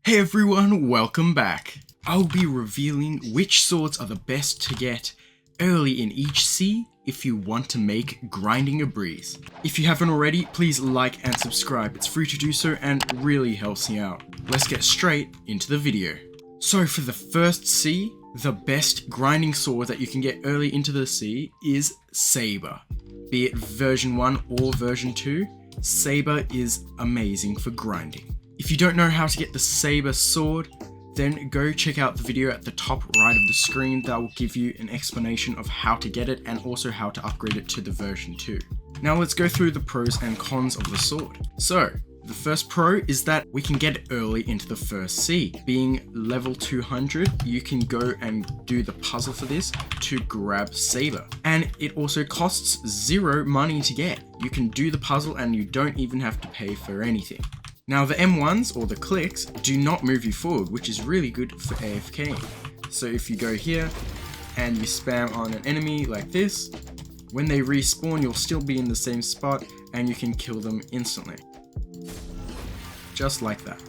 Hey everyone, welcome back. I'll be revealing which swords are the best to get early in each sea if you want to make grinding a breeze. If you haven't already, please like and subscribe. It's free to do so and really helps me out. Let's get straight into the video. So for the first sea, the best grinding sword that you can get early into the sea is Saber. Be it version 1 or version 2, Saber is amazing for grinding. If you don't know how to get the Saber sword, then go check out the video at the top right of the screen that will give you an explanation of how to get it and also how to upgrade it to the version 2. Now let's go through the pros and cons of the sword. So, the first pro is that we can get it early into the first sea. Being level 200, you can go and do the puzzle for this to grab Saber. And it also costs 0 money to get. You can do the puzzle and you don't even have to pay for anything. Now the M1s, or the clicks, do not move you forward, which is really good for AFKing. So if you go here and you spam on an enemy like this, when they respawn you'll still be in the same spot and you can kill them instantly. Just like that.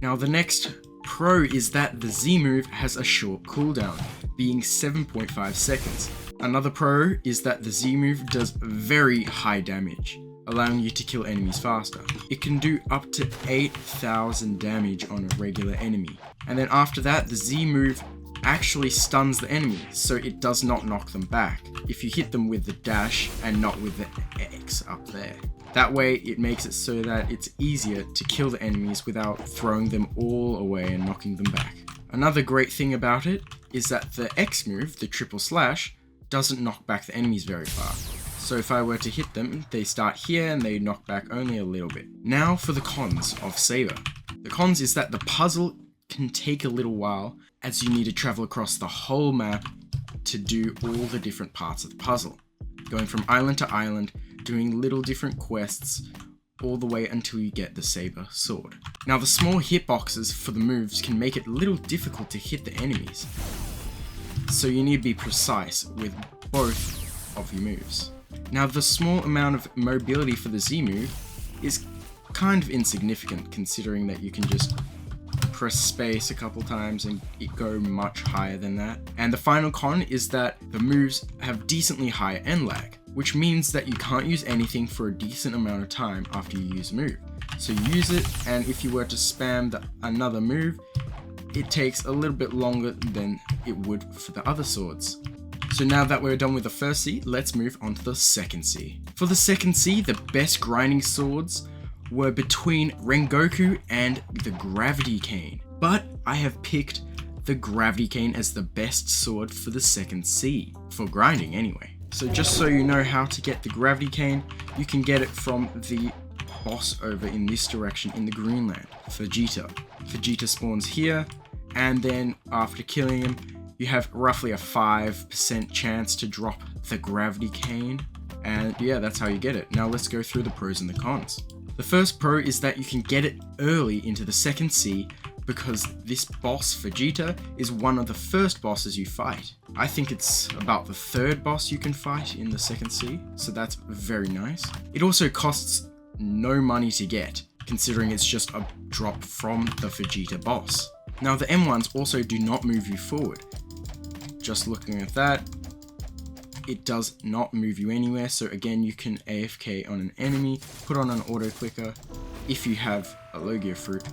Now the next pro is that the Z move has a short cooldown, being 7.5 seconds. Another pro is that the Z move does very high damage, allowing you to kill enemies faster. It can do up to 8,000 damage on a regular enemy. And then after that, the Z move actually stuns the enemy, so it does not knock them back if you hit them with the dash and not with the X up there. That way it makes it so that it's easier to kill the enemies without throwing them all away and knocking them back. Another great thing about it is that the X move, the triple slash, doesn't knock back the enemies very far. So if I were to hit them, they start here and they knock back only a little bit. Now for the cons of Saber. The cons is that the puzzle can take a little while as you need to travel across the whole map to do all the different parts of the puzzle. Going from island to island, doing little different quests, all the way until you get the Saber sword. Now the small hitboxes for the moves can make it a little difficult to hit the enemies. So you need to be precise with both of your moves. Now the small amount of mobility for the Z move is kind of insignificant considering that you can just press space a couple times and it go much higher than that. And the final con is that the moves have decently high end lag, which means that you can't use anything for a decent amount of time after you use a move. So you use it, and if you were to spam another move, it takes a little bit longer than it would for the other swords. So now that we're done with the first sea, let's move on to the second sea. For the second sea, the best grinding swords were between Rengoku and the Gravity Cane. But I have picked the Gravity Cane as the best sword for the second sea, for grinding anyway. So just so you know how to get the Gravity Cane, you can get it from the boss over in this direction in the Greenland, Vegeta. Vegeta spawns here, and then after killing him, you have roughly a 5% chance to drop the Gravity Cane, and yeah, that's how you get it. Now let's go through the pros and the cons. The first pro is that you can get it early into the second sea because this boss, Vegeta, is one of the first bosses you fight. I think it's about the third boss you can fight in the second sea, so that's very nice. It also costs no money to get, considering it's just a drop from the Vegeta boss. Now the M1s also do not move you forward. Just looking at that, it does not move you anywhere, so again you can AFK on an enemy, put on an auto clicker if you have a Logia fruit,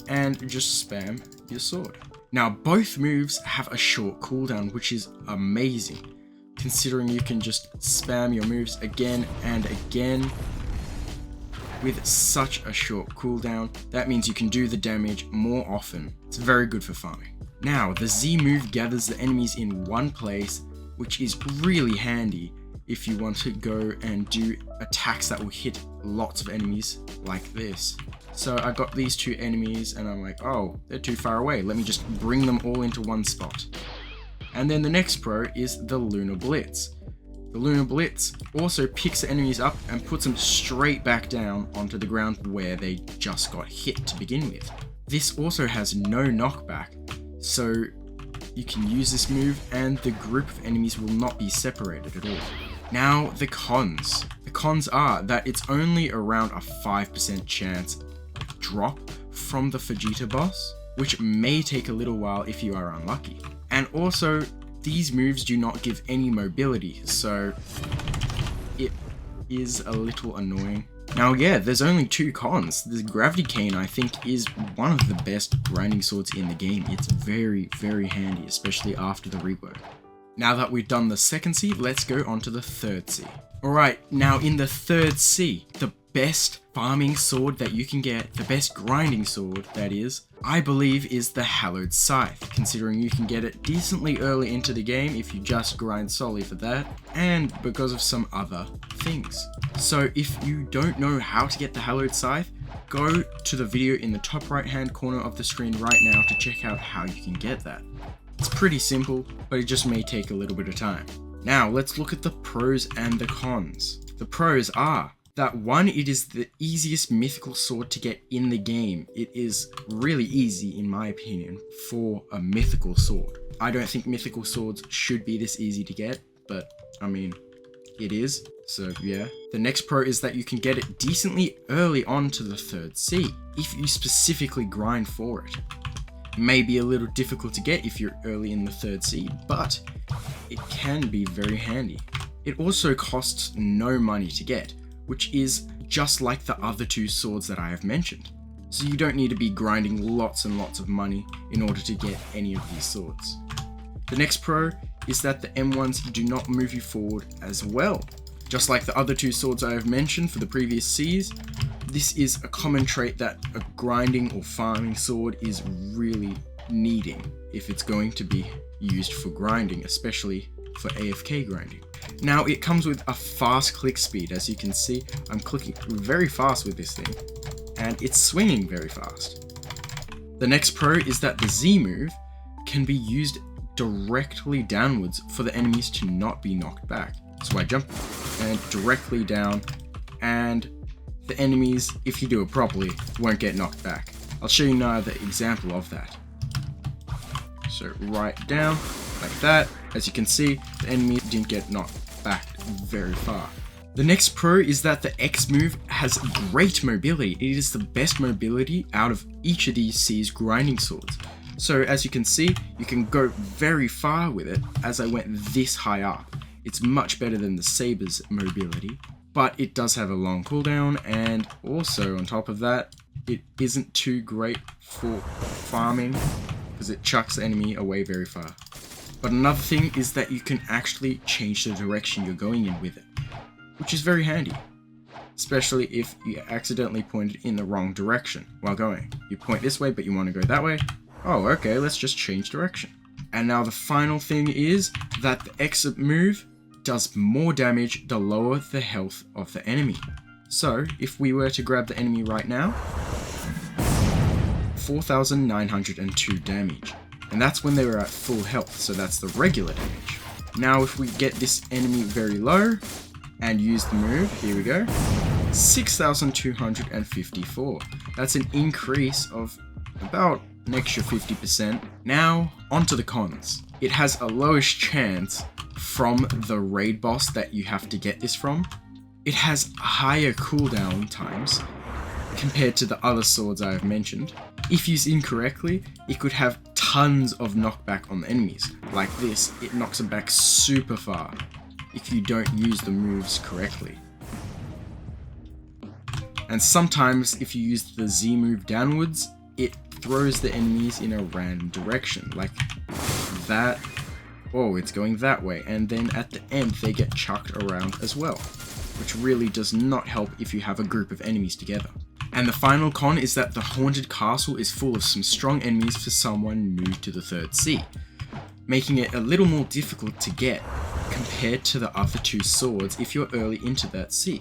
and just spam your sword. Now both moves have a short cooldown, which is amazing, considering you can just spam your moves again and again with such a short cooldown. That means you can do the damage more often. It's very good for farming. Now, the Z move gathers the enemies in one place, which is really handy if you want to go and do attacks that will hit lots of enemies like this. So I got these two enemies and I'm like, oh, they're too far away. Let me just bring them all into one spot. And then the next pro is the Lunar Blitz. The Lunar Blitz also picks the enemies up and puts them straight back down onto the ground where they just got hit to begin with. This also has no knockback, so you can use this move and the group of enemies will not be separated at all. Now the cons. The cons are that it's only around a 5% chance drop from the Vegeta boss, which may take a little while if you are unlucky. And also, these moves do not give any mobility, so it is a little annoying. Now yeah, there's only 2 cons. The Gravity Cane, I think, is one of the best grinding swords in the game. It's very, very handy, especially after the rework. Now that we've done the second C, let's go on to the third C. Alright, now in the third C, the best farming sword that you can get, the best grinding sword that is, I believe is the Hallowed Scythe, considering you can get it decently early into the game if you just grind solely for that, and because of some other things. So if you don't know how to get the Hallowed Scythe, go to the video in the top right hand corner of the screen right now to check out how you can get that. It's pretty simple, but it just may take a little bit of time. Now let's look at the pros and the cons. The pros are that 1, it is the easiest mythical sword to get in the game. It is really easy, in my opinion, for a mythical sword. I don't think mythical swords should be this easy to get, but I mean, it is, so yeah. The next pro is that you can get it decently early on to the third C, if you specifically grind for it. It may be a little difficult to get if you're early in the third C, but it can be very handy. It also costs no money to get, which is just like the other 2 swords that I have mentioned. So you don't need to be grinding lots and lots of money in order to get any of these swords. The next pro is that the M1s do not move you forward as well. Just like the other 2 swords I have mentioned for the previous Cs, this is a common trait that a grinding or farming sword is really needing if it's going to be used for grinding, especially for AFK grinding. Now it comes with a fast click speed. As you can see, I'm clicking very fast with this thing, and it's swinging very fast. The next pro is that the Z move can be used directly downwards for the enemies to not be knocked back. So I jump and directly down, and the enemies, if you do it properly, won't get knocked back. I'll show you now the example of that. So right down, like that. As you can see, the enemy didn't get knocked back very far. The next pro is that the X move has great mobility. It is the best mobility out of each of these C's grinding swords. So as you can see, you can go very far with it as I went this high up. It's much better than the Saber's mobility, but it does have a long cooldown, and also on top of that, it isn't too great for farming because it chucks the enemy away very far. But another thing is that you can actually change the direction you're going in with it, which is very handy, especially if you accidentally pointed in the wrong direction while going. You point this way, but you want to go that way. Oh, okay, let's just change direction. And now the final thing is that the X move does more damage the lower the health of the enemy. So if we were to grab the enemy right now, 4,902 damage. And that's when they were at full health, so that's the regular damage. Now if we get this enemy very low and use the move, here we go, 6,254. That's an increase of about an extra 50%. Now onto the cons. It has a lowest chance from the raid boss that you have to get this from. It has higher cooldown times compared to the other swords I have mentioned. If used incorrectly, it could have tons of knockback on the enemies. Like this, it knocks them back super far if you don't use the moves correctly. And sometimes if you use the Z move downwards, it throws the enemies in a random direction, like that. Oh, it's going that way, and then at the end they get chucked around as well, which really does not help if you have a group of enemies together. And the final con is that the Haunted Castle is full of some strong enemies for someone new to the third C, making it a little more difficult to get compared to the other 2 swords if you're early into that C.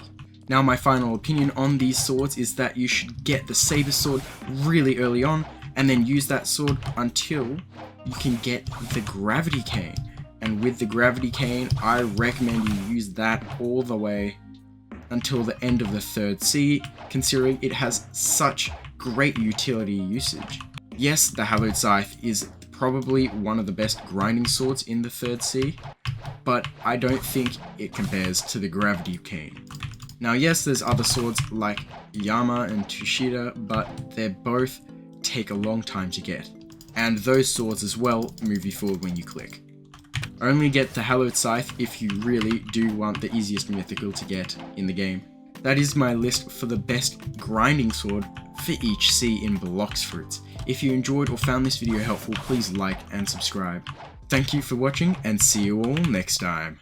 Now my final opinion on these swords is that you should get the Saber sword really early on and then use that sword until you can get the Gravity Cane. And with the Gravity Cane, I recommend you use that all the way until the end of the third C, considering it has such great utility usage. Yes, the Hallowed Scythe is probably one of the best grinding swords in the third C, but I don't think it compares to the Gravity Cane. Now yes, there's other swords like Yama and Tushita, but they both take a long time to get. And those swords as well move you forward when you click. Only get the Hallowed Scythe if you really do want the easiest mythical to get in the game. That is my list for the best grinding sword for each sea in Blox Fruits. If you enjoyed or found this video helpful, please like and subscribe. Thank you for watching, and see you all next time.